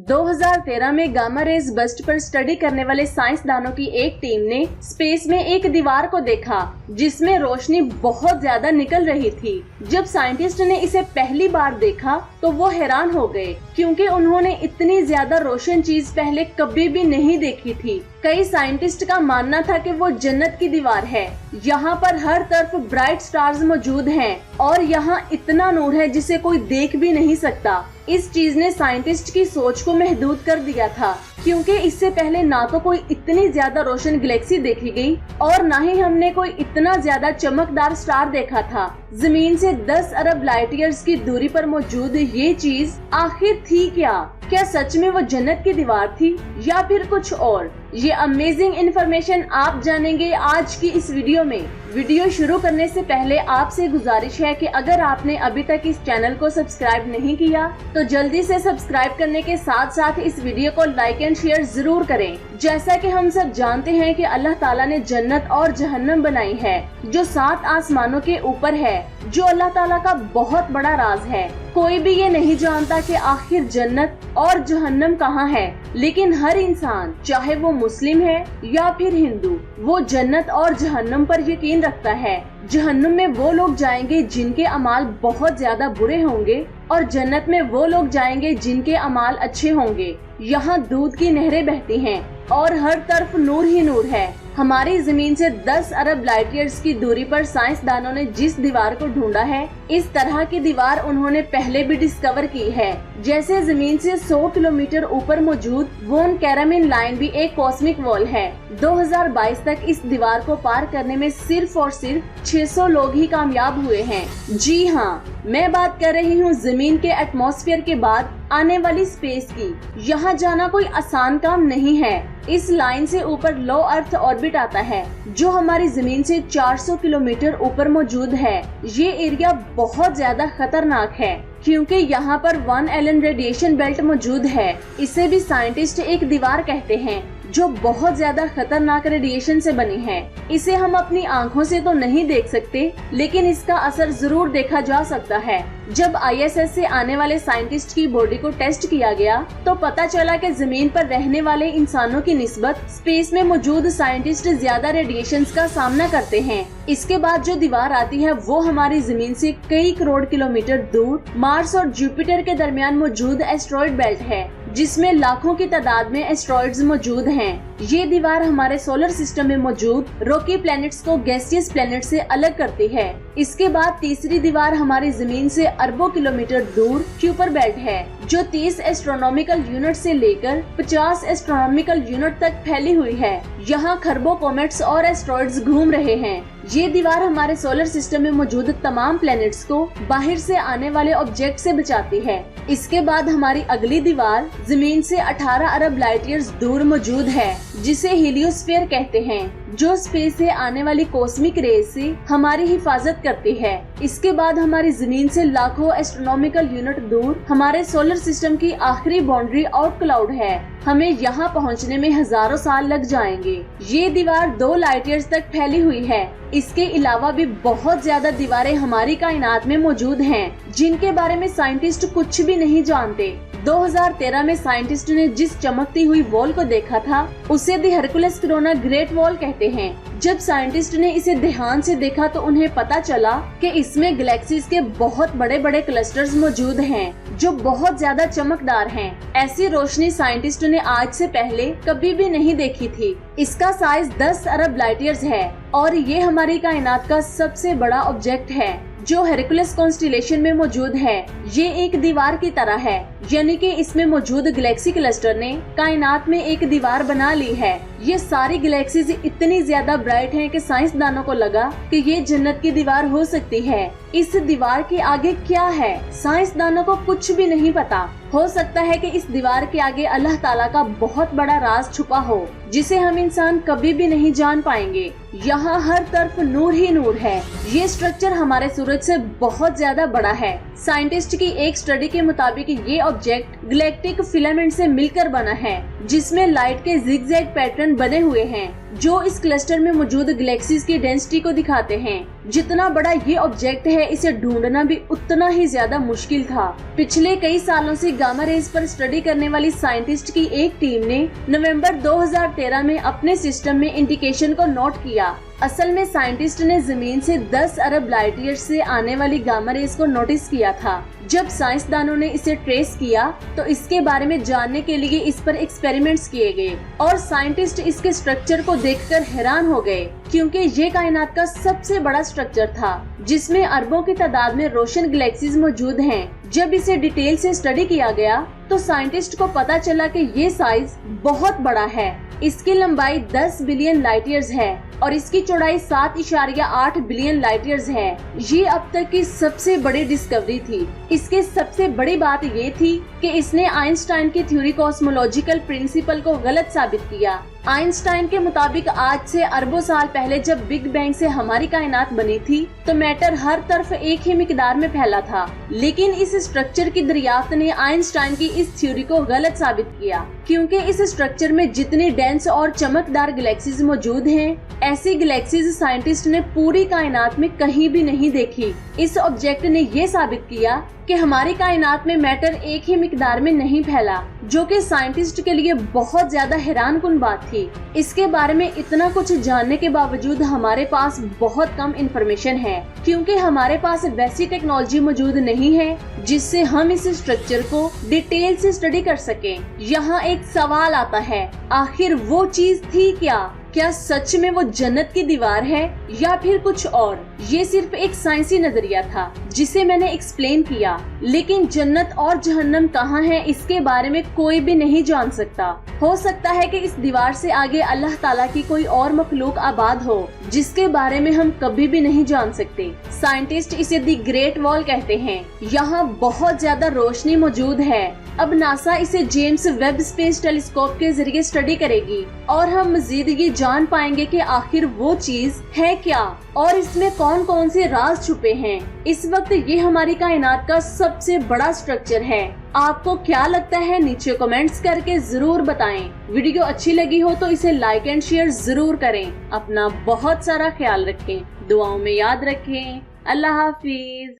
2013 में gamma rays bast पर study करने वाले साइंसदानों की एक टीम ने स्पेस में एक दीवार को देखा जिसमें रोशनी बहुत ज्यादा निकल रही थी। जब साइंटिस्ट ने इसे पहली बार देखा तो वो हैरान हो गए क्योंकि उन्होंने इतनी ज्यादा रोशन चीज पहले कभी भी नहीं देखी थी। कई साइंटिस्ट का मानना था कि वो जन्नत की दीवार है। यहाँ पर हर तरफ ब्राइट स्टार्स मौजूद हैं और यहाँ इतना नूर है जिसे कोई देख भी नहीं सकता। इस चीज ने साइंटिस्ट की सोच को महदूद कर दिया था क्योंकि इससे पहले ना तो कोई इतनी ज्यादा रोशन गैलेक्सी देखी गई और ना ही हमने कोई इतना ज्यादा चमकदार स्टार देखा था। जमीन से 10 अरब लाइट ईयर्स की दूरी पर मौजूद ये चीज आखिर थी क्या? क्या सच में वो जन्नत की दीवार थी या फिर कुछ और? ये अमेजिंग इन्फॉर्मेशन आप जानेंगे आज की इस वीडियो में। वीडियो शुरू करने से पहले आपसे गुजारिश है कि अगर आपने अभी तक इस चैनल को सब्सक्राइब नहीं किया तो जल्दी से सब्सक्राइब करने के साथ साथ इस वीडियो को लाइक एंड शेयर जरूर करें। जैसा कि हम सब जानते हैं कि अल्लाह ताला ने जन्नत और जहन्नम बनाई है जो 7 आसमानों के ऊपर है, जो अल्लाह ताला का बहुत बड़ा राज है। कोई भी ये नहीं जानता कि आखिर जन्नत और जहन्नम कहाँ है, लेकिन हर इंसान चाहे वो मुस्लिम है या फिर हिंदू, वो जन्नत और जहन्नम पर यकीन रखता है। जहन्नुम में वो लोग जाएंगे जिनके अमाल बहुत ज्यादा बुरे होंगे और जन्नत में वो लोग जाएंगे जिनके अमाल अच्छे होंगे। यहाँ दूध की नहरें बहती हैं और हर तरफ नूर ही नूर है। हमारी जमीन से 10 अरब लाइट ईयर्स की दूरी पर साइंसदानों ने जिस दीवार को ढूंढा है, इस तरह की दीवार उन्होंने पहले भी डिस्कवर की है। जैसे जमीन से 100 किलोमीटर ऊपर मौजूद वॉन कैरामिन लाइन भी एक कॉस्मिक वॉल है। 2022 तक इस दीवार को पार करने में सिर्फ और सिर्फ 600 लोग ही कामयाब हुए हैं। जी हाँ, मैं बात कर रही हूँ जमीन के एटमॉस्फेयर के बाद आने वाली स्पेस की। यहाँ जाना कोई आसान काम नहीं है। इस लाइन से ऊपर लो अर्थ ऑर्बिट आता है जो हमारी जमीन से 400 किलोमीटर ऊपर मौजूद है। ये एरिया बहुत ज्यादा खतरनाक है क्योंकि यहाँ पर 1 एलन रेडिएशन बेल्ट मौजूद है। इसे भी साइंटिस्ट एक दीवार कहते हैं जो बहुत ज्यादा खतरनाक रेडिएशन से बनी है। इसे हम अपनी आंखों से तो नहीं देख सकते, लेकिन इसका असर जरूर देखा जा सकता है। जब ISS से आने वाले साइंटिस्ट की बॉडी को टेस्ट किया गया तो पता चला कि जमीन पर रहने वाले इंसानों की निस्बत स्पेस में मौजूद साइंटिस्ट ज्यादा रेडिएशन का सामना करते हैं। इसके बाद जो दीवार आती है वो हमारी जमीन से कई करोड़ किलोमीटर दूर मार्स और जुपिटर के दरमियान मौजूद एस्ट्रॉइड बेल्ट है जिसमें लाखों की तादाद में एस्ट्रॉइड्स मौजूद हैं। ये दीवार हमारे सोलर सिस्टम में मौजूद रॉकी प्लैनेट्स को गैसियस प्लैनेट से अलग करती है। इसके बाद तीसरी दीवार हमारी जमीन से अरबों किलोमीटर दूर क्यूपर बेल्ट है जो 30 एस्ट्रोनॉमिकल यूनिट से लेकर 50 एस्ट्रोनॉमिकल यूनिट तक फैली हुई है। यहाँ खरबों कॉमेट्स और एस्ट्रॉइड्स घूम रहे हैं। ये दीवार हमारे सोलर सिस्टम में मौजूद तमाम प्लैनेट्स को बाहर से आने वाले ऑब्जेक्ट से बचाती है। इसके बाद हमारी अगली दीवार जमीन से 18 अरब लाइट ईयर्स दूर मौजूद है जिसे हीलियोस्फीयर कहते हैं, जो स्पेस से आने वाली कॉस्मिक रेज से हमारी हिफाजत करती है। इसके बाद हमारी जमीन से लाखों एस्ट्रोनॉमिकल यूनिट दूर हमारे सोलर सिस्टम की आखिरी बाउंड्री आउट क्लाउड है। हमें यहाँ पहुँचने में हजारों साल लग जाएंगे। ये दीवार 2 लाइट ईयर्स तक फैली हुई है। इसके अलावा भी बहुत ज्यादा दीवारें हमारी कायनात में मौजूद हैं जिनके बारे में साइंटिस्ट कुछ भी नहीं जानते। 2013 में साइंटिस्ट ने जिस चमकती हुई वॉल को देखा था उसे the Hercules corona great wall कहते हैं। जब साइंटिस्ट ने इसे ध्यान से देखा तो उन्हें पता चला कि इसमें गैलेक्सीज के बहुत बड़े बड़े क्लस्टर्स मौजूद हैं जो बहुत ज्यादा चमकदार हैं। ऐसी रोशनी साइंटिस्ट ने आज से पहले कभी भी नहीं देखी थी। इसका साइज 10 अरब लाइट ईयर्स है और ये हमारी कायनात का सबसे बड़ा ऑब्जेक्ट है जो हेरकुलस कॉन्स्टेलेशन में मौजूद है। ये एक दीवार की तरह है, यानी कि इसमें मौजूद गैलेक्सी क्लस्टर ने कायनात में एक दीवार बना ली है। ये सारी गैलेक्सीज इतनी ज्यादा ब्राइट हैं कि साइंसदानों को लगा कि ये जन्नत की दीवार हो सकती है। इस दीवार के आगे क्या है, साइंसदानों को कुछ भी नहीं पता। हो सकता है कि इस दीवार के आगे अल्लाह ताला का बहुत बड़ा राज छुपा हो जिसे हम इंसान कभी भी नहीं जान पाएंगे। यहाँ हर तरफ नूर ही नूर है। ये स्ट्रक्चर हमारे सूरज से बहुत ज्यादा बड़ा है। साइंटिस्ट की एक स्टडी के मुताबिक ये ऑब्जेक्ट गैलेक्टिक फिलामेंट से मिलकर बना है, जिसमें लाइट के जिगजैग पैटर्न बने हुए हैं जो इस क्लस्टर में मौजूद गैलेक्सीज की डेंसिटी को दिखाते हैं। जितना बड़ा ये ऑब्जेक्ट है, इसे ढूंढना भी उतना ही ज्यादा मुश्किल था। पिछले कई सालों से गामा रेज पर स्टडी करने वाली साइंटिस्ट की एक टीम ने नवंबर 2013 में अपने सिस्टम में इंडिकेशन को नोट किया। असल में साइंटिस्ट ने जमीन से 10 अरब लाइट ईयर से आने वाली गामा रेज को नोटिस किया था। जब साइंसदानों ने इसे ट्रेस किया तो इसके बारे में जानने के लिए इस पर एक्सपेरिमेंट्स किए गए और साइंटिस्ट इसके स्ट्रक्चर को देखकर हैरान हो गए, क्योंकि ये कायनात का सबसे बड़ा स्ट्रक्चर था जिसमें अरबों की तादाद में रोशन गैलेक्सीज मौजूद हैं। जब इसे डिटेल से स्टडी किया गया तो साइंटिस्ट को पता चला कि ये साइज बहुत बड़ा है। इसकी लंबाई 10 बिलियन लाइट ईयर्स है और इसकी चौड़ाई 7.8 बिलियन लाइट ईयर्स है। ये अब तक की सबसे बड़ी डिस्कवरी थी। इसके सबसे बड़ी बात ये थी कि इसने आइंस्टाइन की थ्योरी कॉस्मोलॉजिकल प्रिंसिपल को गलत साबित किया। आइंस्टाइन के मुताबिक आज से अरबों साल पहले जब बिग बैंग से हमारी कायनात बनी थी तो मैटर हर तरफ एक ही मिकदार में फैला था, लेकिन इस स्ट्रक्चर की दरियाफ्त ने आइंस्टाइन की इस थ्योरी को गलत साबित किया, क्योंकि इस स्ट्रक्चर में जितनी डेंस और चमकदार गैलेक्सीज मौजूद हैं, ऐसी गैलेक्सीज साइंटिस्ट ने पूरी कायनात में कहीं भी नहीं देखी। इस ऑब्जेक्ट ने ये साबित किया कि हमारी कायनात में मैटर एक ही मिकदार में नहीं फैला, जो कि साइंटिस्ट के लिए बहुत ज्यादा हैरानकुन बात थी। इसके बारे में इतना कुछ जानने के बावजूद हमारे पास बहुत कम इंफॉर्मेशन है, क्योंकि हमारे पास वैसी टेक्नोलॉजी मौजूद नहीं है जिससे हम इस स्ट्रक्चर को डिटेल से स्टडी कर सकें। यहाँ एक सवाल आता है, आखिर वो चीज थी क्या? क्या सच में वो जन्नत की दीवार है या फिर कुछ और? ये सिर्फ एक साइंसी नजरिया था जिसे मैंने एक्सप्लेन किया, लेकिन जन्नत और जहन्नम कहाँ है इसके बारे में कोई भी नहीं जान सकता। हो सकता है कि इस दीवार से आगे अल्लाह ताला की कोई और मखलूक आबाद हो जिसके बारे में हम कभी भी नहीं जान सकते। साइंटिस्ट इसे दी ग्रेट वॉल कहते हैं। यहाँ बहुत ज्यादा रोशनी मौजूद है। अब नासा इसे जेम्स वेब स्पेस टेलीस्कोप के जरिए स्टडी करेगी और हम मजीद ये जान पाएंगे कि आखिर वो चीज है क्या और इसमें कौन कौन से राज छुपे हैं। इस वक्त ये हमारी कायनात का सबसे बड़ा स्ट्रक्चर है। आपको क्या लगता है? नीचे कमेंट्स करके जरूर बताएं। वीडियो अच्छी लगी हो तो इसे लाइक एंड शेयर जरूर करें। अपना बहुत सारा ख्याल रखें, दुआओं में याद रखें। अल्लाह हाफिज।